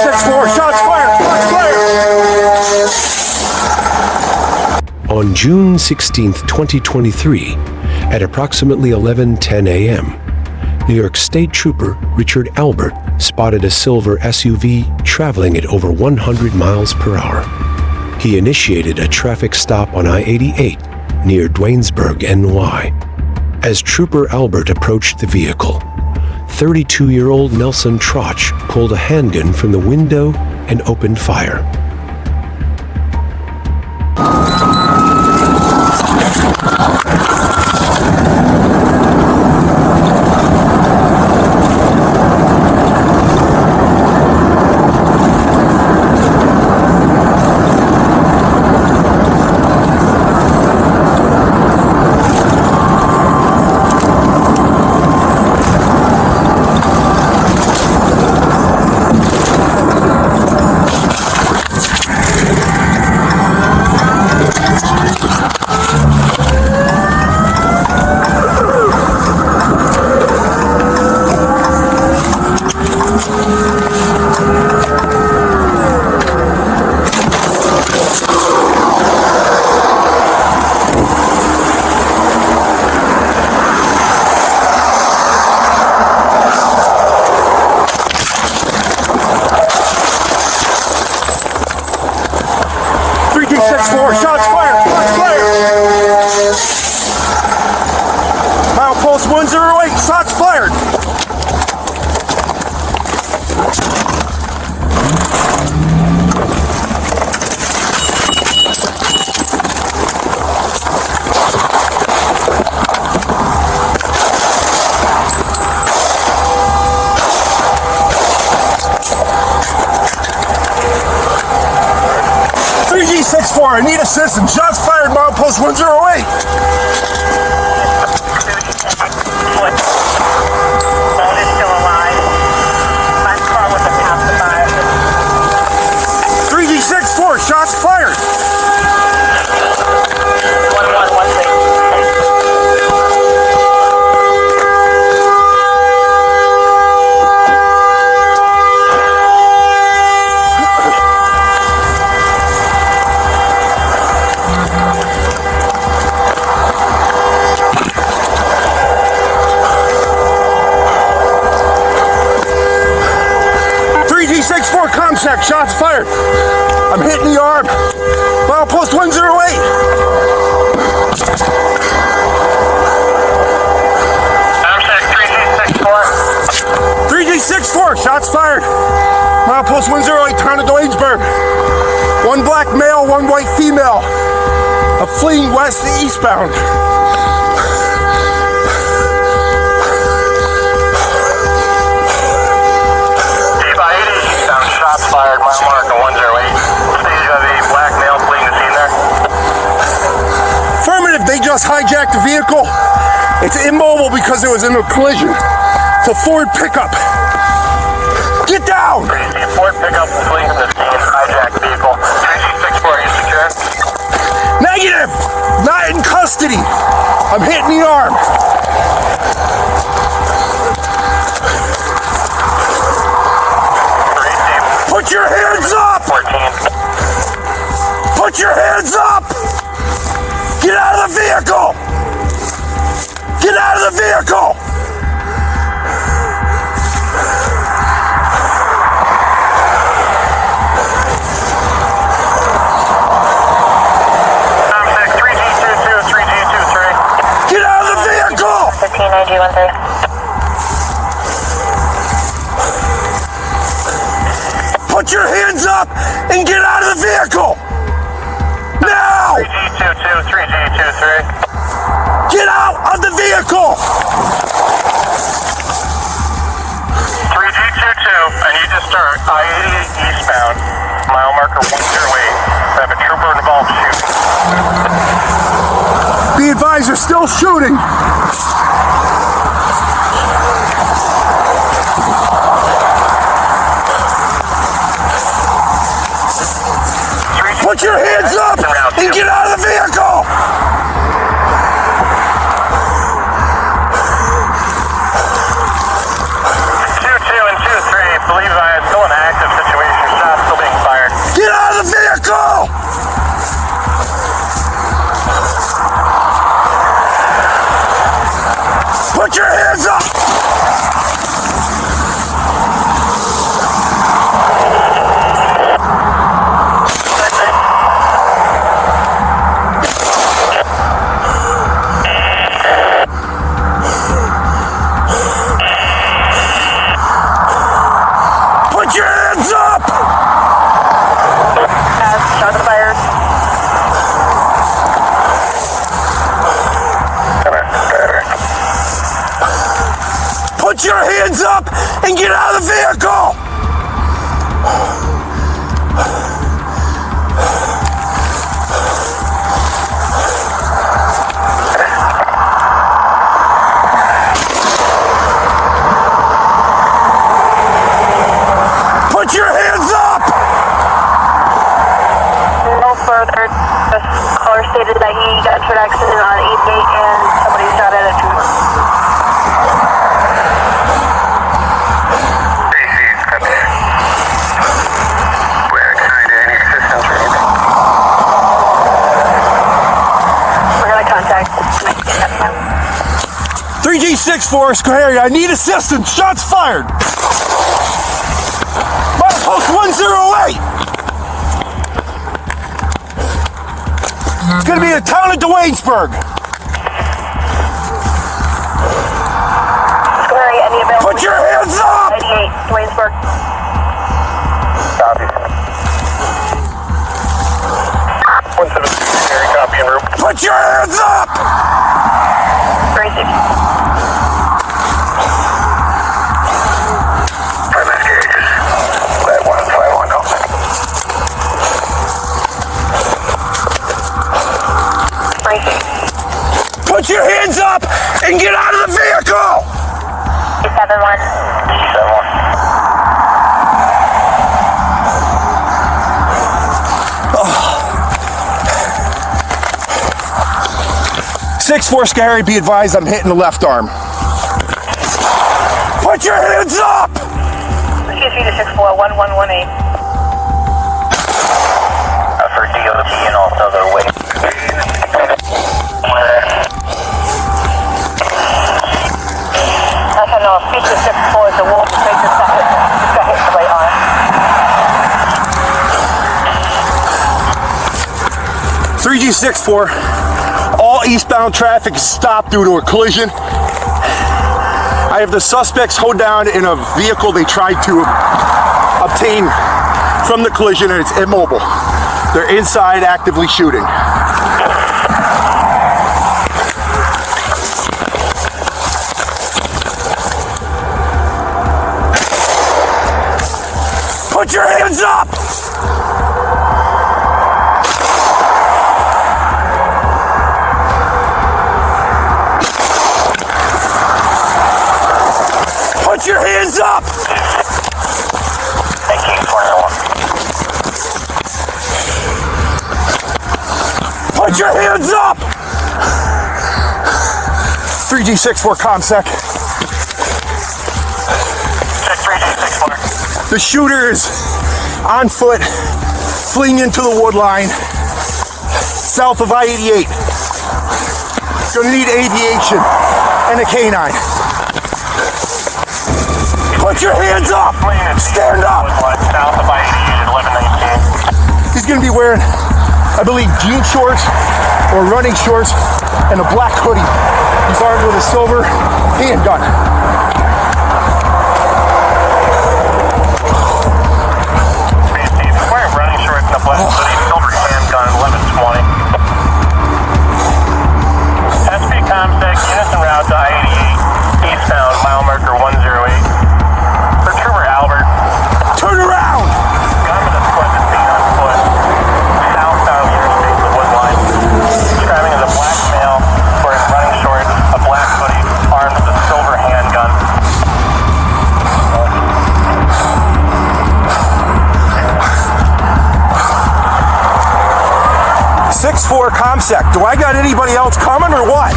3G64, shots fired! Shots fired! On June 16, 2023, at approximately 11:10 a.m., New York State Trooper Richard Albert spotted a silver SUV traveling at over 100 miles per hour. He initiated a traffic stop on I-88 near Duanesburg, NY. As Trooper Albert approached the vehicle, 32-year-old Nelson Troche pulled a handgun from the window and opened fire. Shots fired! Shots fired! Milepost 108, shots fired! 3G64, I need assistance. Shots fired, milepost 108. Phone is still alive. Last call was a pacifier. 3G64, shots fired. 1116. Check, shots fired. I'm hitting the arm. Milepost 108. Check 3G64. 3G64, shots fired. Milepost 108, town of Duanesburg. One black male, one white female. Fleeing west to eastbound. Fired, mile marker 108. Stage of the black male fleeing the scene there. Affirmative, they just hijacked the vehicle. It's immobile because it was in a collision. It's a Ford pickup. Get down! Ford pickup fleeing from the scene, hijacked vehicle. 3G64, are you secure? Negative! Not in custody. I'm hitting the arm. Put your hands up! 14. Put your hands up! Get out of the vehicle! Get out of the vehicle! Check 3G22, 3G23. Get out of the vehicle! 15IG13. Put your hands up and get out of the vehicle! Now! 3G22, 3G23. Get out of the vehicle! 3G22, I need to start I-88 eastbound, mile marker 108. I have a trooper involved shooting. Be advised, they're still shooting. Put your hands up and get out of the vehicle! 2-2 and 2-3, believe I am still an active situation. Put your hands up and get out of the vehicle! Put your hands up! No further. The caller stated that he got into an accident on 88 and somebody shot at a trooper. Where can I do any assistance or anything? We're going to contact 3G64, Schoharie, I need assistance. Shots fired. Post 108. It's going to be the town of Duanesburg. Schoharie, any available? Put your hands up! 88, Duanesburg. Copy. 173, Gary, copy en route. Put your hands up! 36. Put your hands up and get out of the vehicle! 71. 6-4, Schoharie, be advised I'm hitting the left arm. Put your hands up! CSV to 64, 1118. For DOT and also the way. I don't know if speech to 64 is the wolf to take this out. Just got hit the right arm. 3G64, all eastbound traffic is stopped due to a collision. I have the suspects hold down in a vehicle they tried to obtain from the collision and it's immobile. They're inside actively shooting. Put your hands up! Put your hands up! Thank you, 401. Put your hands up! 3G64 ComSec. Check 3G64. The shooter is on foot, fleeing into the wood line, south of I-88. Gonna need aviation and a canine. Put your hands up! Stand up! South of I-88 at 1119. He's gonna be wearing, I believe, jean shorts or running shorts and a black hoodie. He's armed with a silver handgun. Running shorts and a black hoodie, silver handgun, 1120. SP ComSec, units en route to I-88, eastbound, mile marker 108. For Trooper Albert. Turn around! Gunman has fled the scene on foot, southbound interstate to Woodline. Describing as a black male, wearing running shorts, a black hoodie, armed with a silver handgun. 6-4 ComSec. Do I got anybody else coming or what?